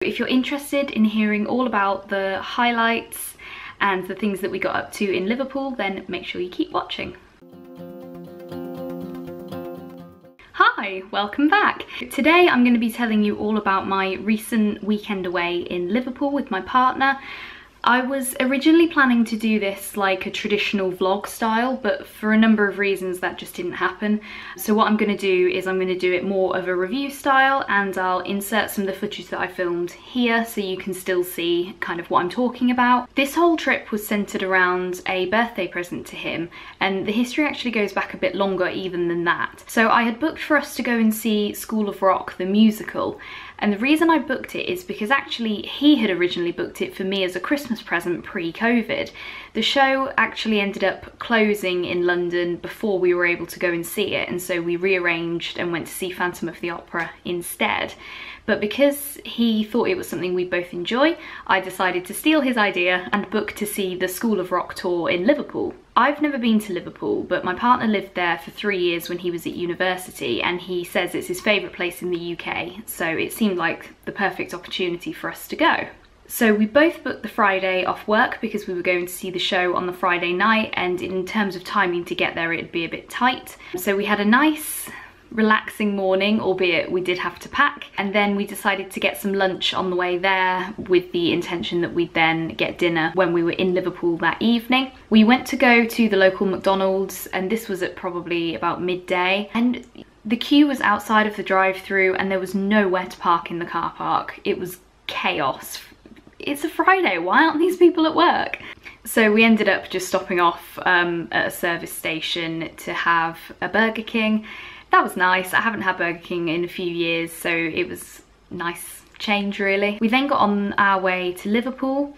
If you're interested in hearing all about the highlights and the things that we got up to in Liverpool, then make sure you keep watching. Hi, welcome back. Today I'm going to be telling you all about my recent weekend away in Liverpool with my partner. I was originally planning to do this like a traditional vlog style, but for a number of reasons that just didn't happen. So what I'm going to do is I'm going to do it more of a review style, and I'll insert some of the footage that I filmed here so you can still see kind of what I'm talking about. This whole trip was centered around a birthday present to him, and the history actually goes back a bit longer even than that. So I had booked for us to go and see School of Rock, the musical. And the reason I booked it is because actually he had originally booked it for me as a Christmas present pre-COVID. The show actually ended up closing in London before we were able to go and see it, and so we rearranged and went to see Phantom of the Opera instead. But because he thought it was something we both enjoy, I decided to steal his idea and book to see the School of Rock tour in Liverpool. I've never been to Liverpool, but my partner lived there for 3 years when he was at university, and he says it's his favourite place in the UK, so it seemed like the perfect opportunity for us to go. So we both booked the Friday off work because we were going to see the show on the Friday night, and in terms of timing to get there it'd be a bit tight. So we had a nice relaxing morning, albeit we did have to pack, and then we decided to get some lunch on the way there with the intention that we'd then get dinner when we were in Liverpool that evening. We went to go to the local McDonald's, and this was at probably about midday, and the queue was outside of the drive-through and there was nowhere to park in the car park. It was chaos. It's a Friday, why aren't these people at work? So we ended up just stopping off at a service station to have a Burger King. That was nice. I haven't had Burger King in a few years, so it was nice change really. We then got on our way to Liverpool.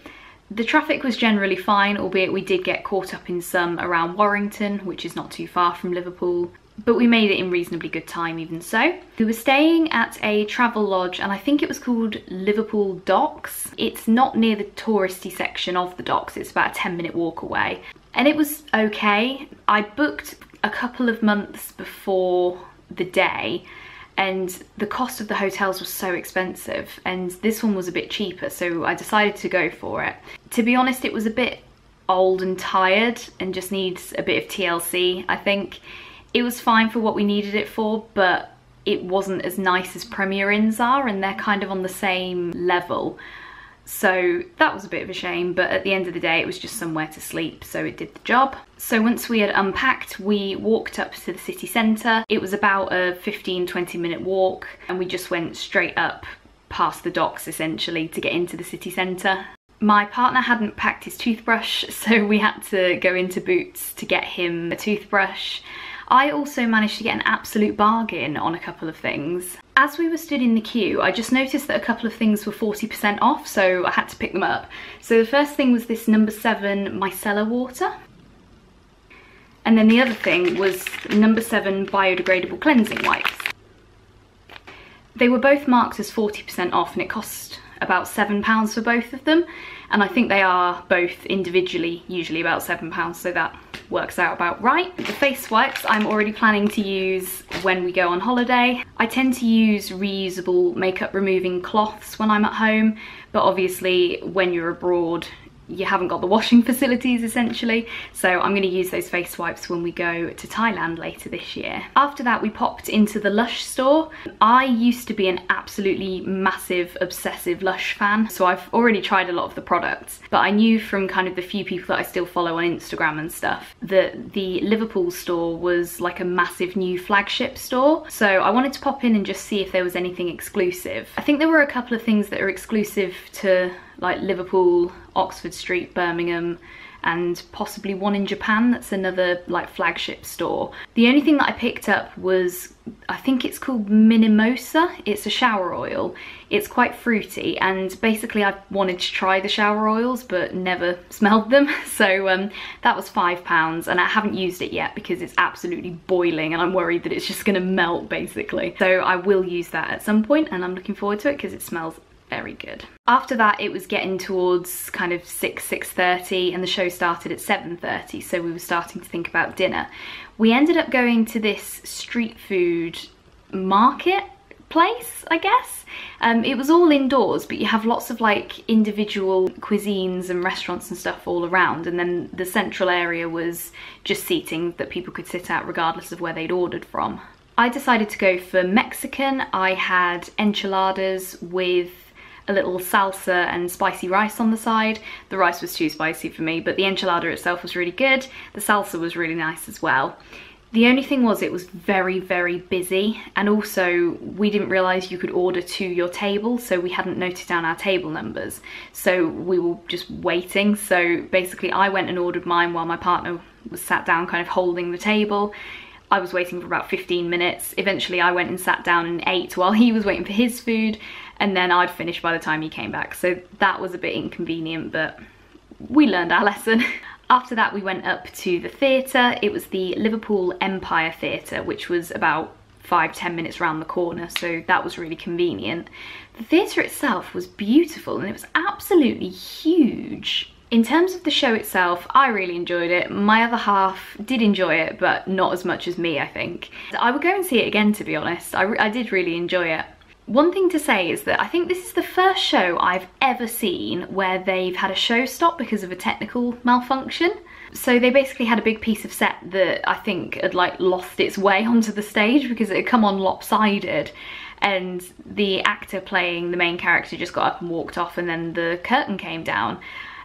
The traffic was generally fine, albeit we did get caught up in some around Warrington, which is not too far from Liverpool, but we made it in reasonably good time even so. We were staying at a travel lodge, and I think it was called Liverpool Docks. It's not near the touristy section of the docks, it's about a 10-minute walk away. And it was okay. I booked a couple of months before the day, and the cost of the hotels was so expensive, and this one was a bit cheaper, so I decided to go for it. To be honest, it was a bit old and tired and just needs a bit of TLC, I think. It was fine for what we needed it for, but it wasn't as nice as Premier Inns are, and they're kind of on the same level. So that was a bit of a shame, but at the end of the day it was just somewhere to sleep, so it did the job. So once we had unpacked, we walked up to the city centre. It was about a 15-20 minute walk, and we just went straight up past the docks essentially to get into the city centre. My partner hadn't packed his toothbrush, so we had to go into Boots to get him a toothbrush. I also managed to get an absolute bargain on a couple of things. As we were stood in the queue, I just noticed that a couple of things were 40% off, so I had to pick them up. So the first thing was this No. 7 micellar water. And then the other thing was No. 7 biodegradable cleansing wipes. They were both marked as 40% off, and it cost about £7 for both of them. And I think they are both individually usually about £7, so that works out about right. The face wipes I'm already planning to use when we go on holiday. I tend to use reusable makeup removing cloths when I'm at home, but obviously when you're abroad you haven't got the washing facilities essentially, so I'm going to use those face wipes when we go to Thailand later this year. After that we popped into the Lush store. I used to be an absolutely massive obsessive Lush fan, so I've already tried a lot of the products, but I knew from kind of the few people that I still follow on Instagram and stuff that the Liverpool store was like a massive new flagship store, so I wanted to pop in and just see if there was anything exclusive. I think there were a couple of things that are exclusive to like Liverpool, Oxford Street, Birmingham, and possibly one in Japan that's another like flagship store. The only thing that I picked up was, I think it's called Minimosa. It's a shower oil. It's quite fruity, and basically I wanted to try the shower oils but never smelled them, so that was £5, and I haven't used it yet because it's absolutely boiling and I'm worried that it's just gonna melt basically. So I will use that at some point, and I'm looking forward to it because it smells very good. After that it was getting towards kind of 6:30 and the show started at 7:30, so we were starting to think about dinner. We ended up going to this street food market place, I guess. It was all indoors, but you have lots of like individual cuisines and restaurants and stuff all around, and then the central area was just seating that people could sit at regardless of where they'd ordered from. I decided to go for Mexican. I had enchiladas with a little salsa and spicy rice on the side. The rice was too spicy for me, but the enchilada itself was really good. The salsa was really nice as well. The only thing was it was very, very busy, and also we didn't realise you could order to your table, so we hadn't noted down our table numbers. So we were just waiting. So basically I went and ordered mine while my partner was sat down kind of holding the table. I was waiting for about 15 minutes. Eventually I went and sat down and ate while he was waiting for his food, and then I'd finished by the time he came back. So that was a bit inconvenient, but we learned our lesson. After that we went up to the theatre. It was the Liverpool Empire Theatre, which was about 5-10 minutes round the corner, so that was really convenient. The theatre itself was beautiful and it was absolutely huge. In terms of the show itself, I really enjoyed it. My other half did enjoy it, but not as much as me, I think. I would go and see it again, to be honest. I did really enjoy it. One thing to say is that I think this is the first show I've ever seen where they've had a show stop because of a technical malfunction. So they basically had a big piece of set that I think had like lost its way onto the stage because it had come on lopsided, and the actor playing the main character just got up and walked off, and then the curtain came down.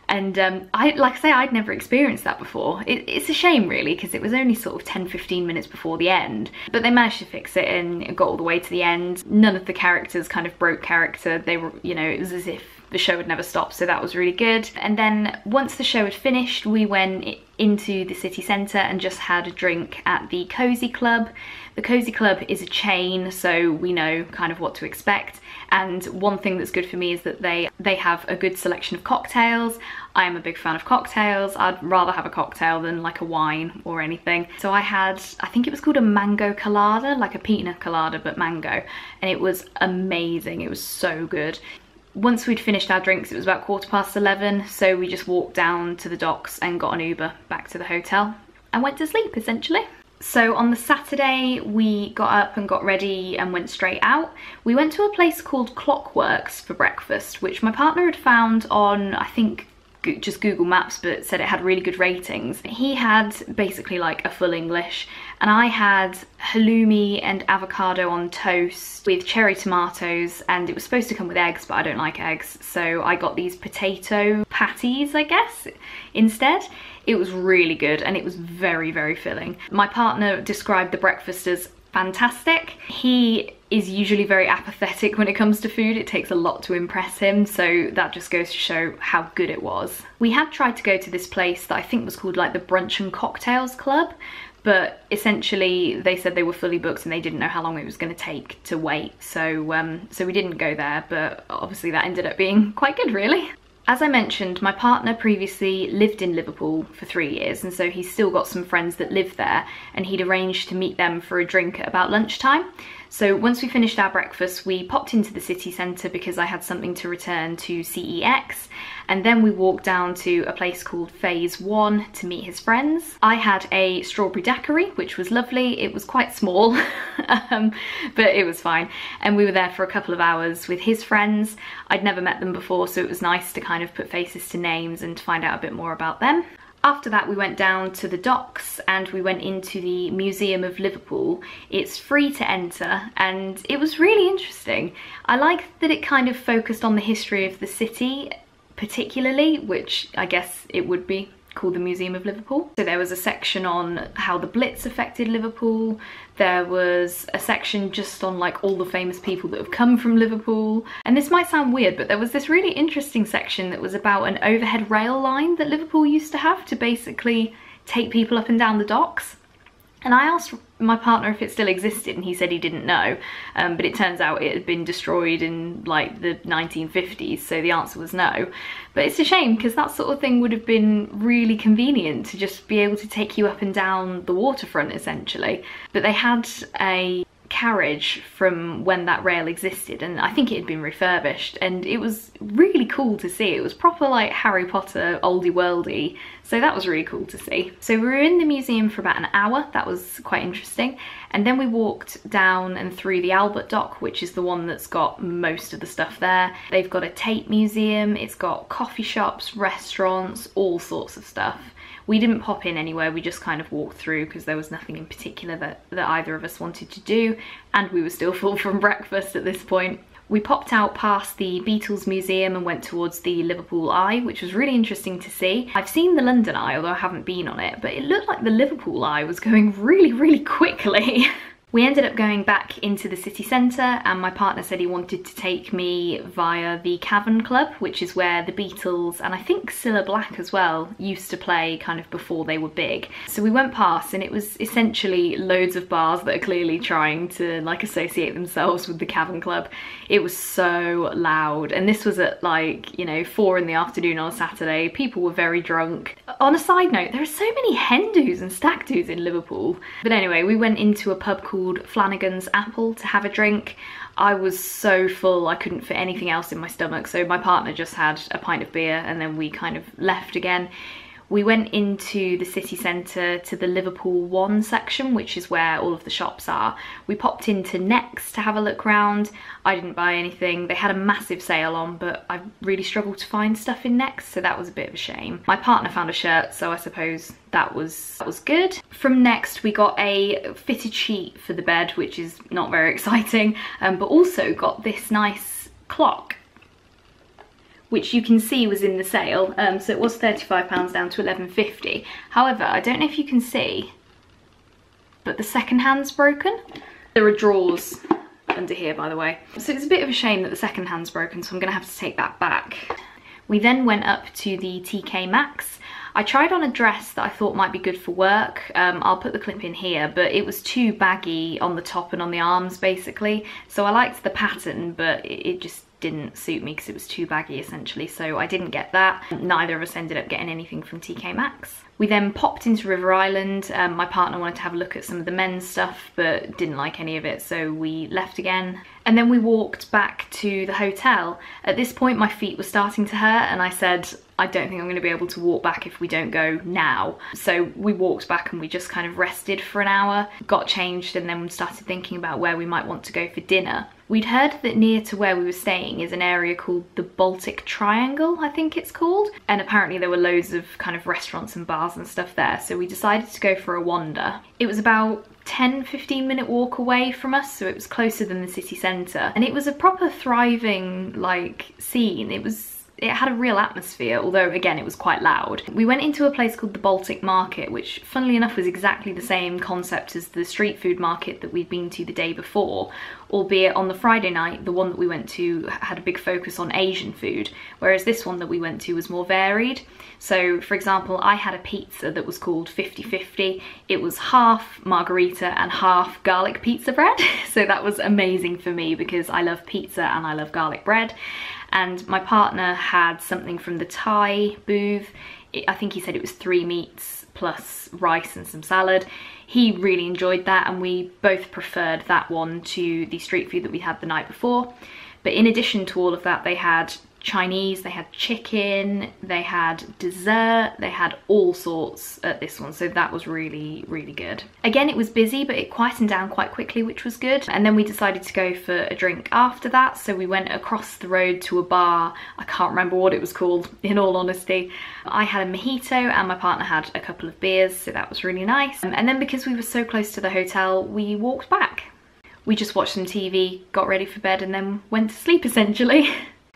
And like I say, I'd never experienced that before. It's a shame really, because it was only sort of 10-15 minutes before the end, but they managed to fix it and it got all the way to the end. None of the characters kind of broke character. They were, you know, it was as if the show had never stopped, so that was really good. And then once the show had finished, we went into the city centre and just had a drink at the Cozy Club. The Cozy Club is a chain, so we know kind of what to expect. And one thing that's good for me is that they have a good selection of cocktails. I am a big fan of cocktails. I'd rather have a cocktail than like a wine or anything. So I had, I think it was called a mango colada, like a pina colada but mango, and it was amazing. It was so good. Once we'd finished our drinks, it was about 11:15, so we just walked down to the docks and got an Uber back to the hotel and went to sleep, essentially. So on the Saturday, we got up and got ready and went straight out. We went to a place called Clockworks for breakfast, which my partner had found on, I think, just Google Maps, but said it had really good ratings. He had basically like a full English, and I had halloumi and avocado on toast with cherry tomatoes, and it was supposed to come with eggs, but I don't like eggs, so I got these potato patties, I guess, instead. It was really good and it was very, very filling. My partner described the breakfast as fantastic. He is usually very apathetic when it comes to food. It takes a lot to impress him, so that just goes to show how good it was. We had tried to go to this place that I think was called like the Brunch and Cocktails Club, but essentially they said they were fully booked and they didn't know how long it was going to take to wait, so we didn't go there, but obviously that ended up being quite good really. As I mentioned, my partner previously lived in Liverpool for 3 years, and so he's still got some friends that live there, and he'd arranged to meet them for a drink at about lunchtime. So once we finished our breakfast, we popped into the city centre because I had something to return to CEX, and then we walked down to a place called Phase 1 to meet his friends. I had a strawberry daiquiri, which was lovely. It was quite small, but it was fine. And we were there for a couple of hours with his friends. I'd never met them before, so it was nice to kind of put faces to names and to find out a bit more about them. After that, we went down to the docks and we went into the Museum of Liverpool. It's free to enter and it was really interesting. I like that it kind of focused on the history of the city particularly, which I guess it would be called the Museum of Liverpool. So there was a section on how the Blitz affected Liverpool. There was a section just on like all the famous people that have come from Liverpool. And this might sound weird, but there was this really interesting section that was about an overhead rail line that Liverpool used to have to basically take people up and down the docks. And I asked my partner if it still existed, and he said he didn't know, but it turns out it had been destroyed in like the 1950s, so the answer was no. But it's a shame because that sort of thing would have been really convenient to just be able to take you up and down the waterfront essentially. But they had a carriage from when that rail existed, and I think it had been refurbished, and it was really cool to see. It was proper like Harry Potter oldie worldy, so that was really cool to see. So we were in the museum for about an hour. That was quite interesting, and then we walked down and through the Albert Dock, which is the one that's got most of the stuff there. They've got a Tate museum, it's got coffee shops, restaurants, all sorts of stuff. We didn't pop in anywhere, we just kind of walked through because there was nothing in particular that either of us wanted to do, and we were still full from breakfast at this point. We popped out past the Beatles Museum and went towards the Liverpool Eye, which was really interesting to see. I've seen the London Eye, although I haven't been on it, but it looked like the Liverpool Eye was going really, really quickly. We ended up going back into the city centre, and my partner said he wanted to take me via the Cavern Club, which is where the Beatles, and I think Cilla Black as well, used to play kind of before they were big. So we went past, and it was essentially loads of bars that are clearly trying to like associate themselves with the Cavern Club. It was so loud, and this was at like, you know, 4 in the afternoon on a Saturday. People were very drunk. On a side note, there are so many hen do's and stag do's in Liverpool. But anyway, we went into a pub called Flanagan's Apple to have a drink. I was so full I couldn't fit anything else in my stomach, so my partner just had a pint of beer and then we kind of left again. We went into the city centre to the Liverpool One section, which is where all of the shops are. We popped into Next to have a look round. I didn't buy anything. They had a massive sale on, but I really struggled to find stuff in Next, so that was a bit of a shame. My partner found a shirt, so I suppose that was good. From Next, we got a fitted sheet for the bed, which is not very exciting, but also got this nice clock, which you can see was in the sale. So it was £35 down to £11.50. However, I don't know if you can see, but the second hand's broken. There are drawers under here, by the way. So it's a bit of a shame that the second hand's broken, so I'm gonna have to take that back. We then went up to the TK Maxx. I tried on a dress that I thought might be good for work. I'll put the clip in here, but it was too baggy on the top and on the arms, basically. So I liked the pattern, but it just didn't suit me because it was too baggy essentially, so I didn't get that. Neither of us ended up getting anything from TK Maxx. We then popped into River Island. My partner wanted to have a look at some of the men's stuff but didn't like any of it, so we left again. And then we walked back to the hotel. At this point my feet were starting to hurt and I said, I don't think I'm going to be able to walk back if we don't go now. So we walked back and we just kind of rested for an hour, got changed, and then started thinking about where we might want to go for dinner. We'd heard that near to where we were staying is an area called the Baltic Triangle, I think it's called. And apparently there were loads of kind of restaurants and bars and stuff there. So we decided to go for a wander. It was about 10-15 minute walk away from us, so it was closer than the city centre. And it was a proper thriving like scene. It had a real atmosphere, although again it was quite loud. We went into a place called the Baltic Market, which funnily enough was exactly the same concept as the street food market that we'd been to the day before, albeit on the Friday night the one that we went to had a big focus on Asian food, whereas this one that we went to was more varied. So for example, I had a pizza that was called 50-50. It was half margarita and half garlic pizza bread, so that was amazing for me because I love pizza and I love garlic bread. And my partner had something from the Thai booth. I think he said it was 3 meats plus rice and some salad. He really enjoyed that and we both preferred that one to the street food that we had the night before. But in addition to all of that, they had Chinese, they had chicken, they had dessert, they had all sorts at this one, so that was really, really good. Again, it was busy, but it quietened down quite quickly, which was good. And then we decided to go for a drink after that, so we went across the road to a bar. I can't remember what it was called, in all honesty. I had a mojito and my partner had a couple of beers, so that was really nice. And then because we were so close to the hotel, we walked back. We just watched some TV, got ready for bed, and then went to sleep essentially.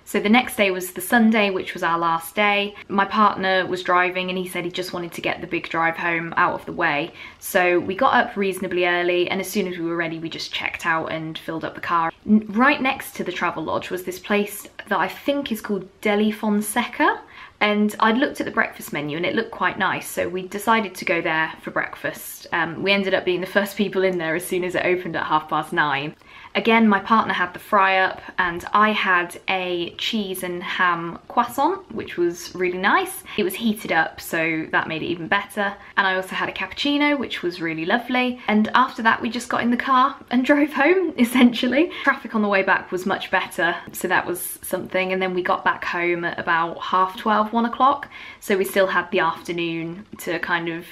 So the next day was the Sunday, which was our last day. My partner was driving and he said he just wanted to get the big drive home out of the way. So we got up reasonably early and as soon as we were ready, we just checked out and filled up the car. Right next to the travel lodge was this place that I think is called Deli Fonseca. And I'd looked at the breakfast menu and it looked quite nice, so we decided to go there for breakfast. We ended up being the first people in there as soon as it opened at 9:30. Again, my partner had the fry up and I had a cheese and ham croissant, which was really nice. It was heated up, so that made it even better. And I also had a cappuccino, which was really lovely. And after that, we just got in the car and drove home, essentially. Traffic on the way back was much better, so that was something. And then we got back home at about 12:30, 1 o'clock. So we still had the afternoon to kind of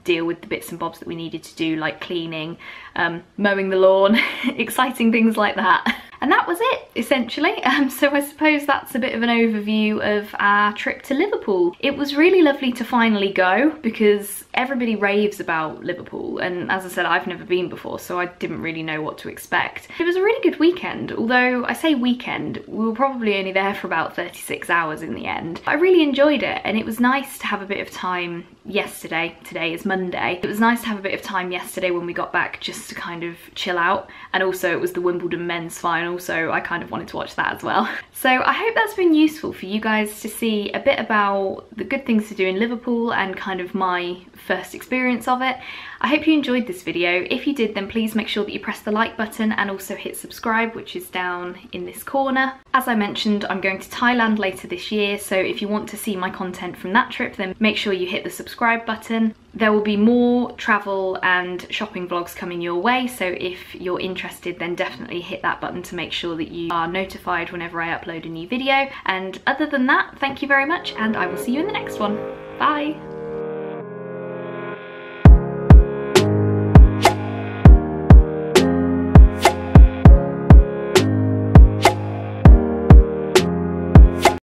deal with the bits and bobs that we needed to do, like cleaning, mowing the lawn, exciting things like that. And that was it, essentially. So I suppose that's a bit of an overview of our trip to Liverpool. It was really lovely to finally go because everybody raves about Liverpool. And as I said, I've never been before, so I didn't really know what to expect. It was a really good weekend, although I say weekend, we were probably only there for about 36 hours in the end. I really enjoyed it, and it was nice to have a bit of time yesterday. Today is Monday. It was nice to have a bit of time yesterday when we got back just to kind of chill out. And also it was the Wimbledon men's final, so I kind of wanted to watch that as well. So I hope that's been useful for you guys to see a bit about the good things to do in Liverpool and kind of my first experience of it. I hope you enjoyed this video. If you did, then please make sure that you press the like button and also hit subscribe, which is down in this corner. As I mentioned, I'm going to Thailand later this year, so if you want to see my content from that trip, then make sure you hit the subscribe button. There will be more travel and shopping vlogs coming your way, so if you're interested, then definitely hit that button to make sure that you are notified whenever I upload a new video. And other than that, thank you very much, and I will see you in the next one. Bye!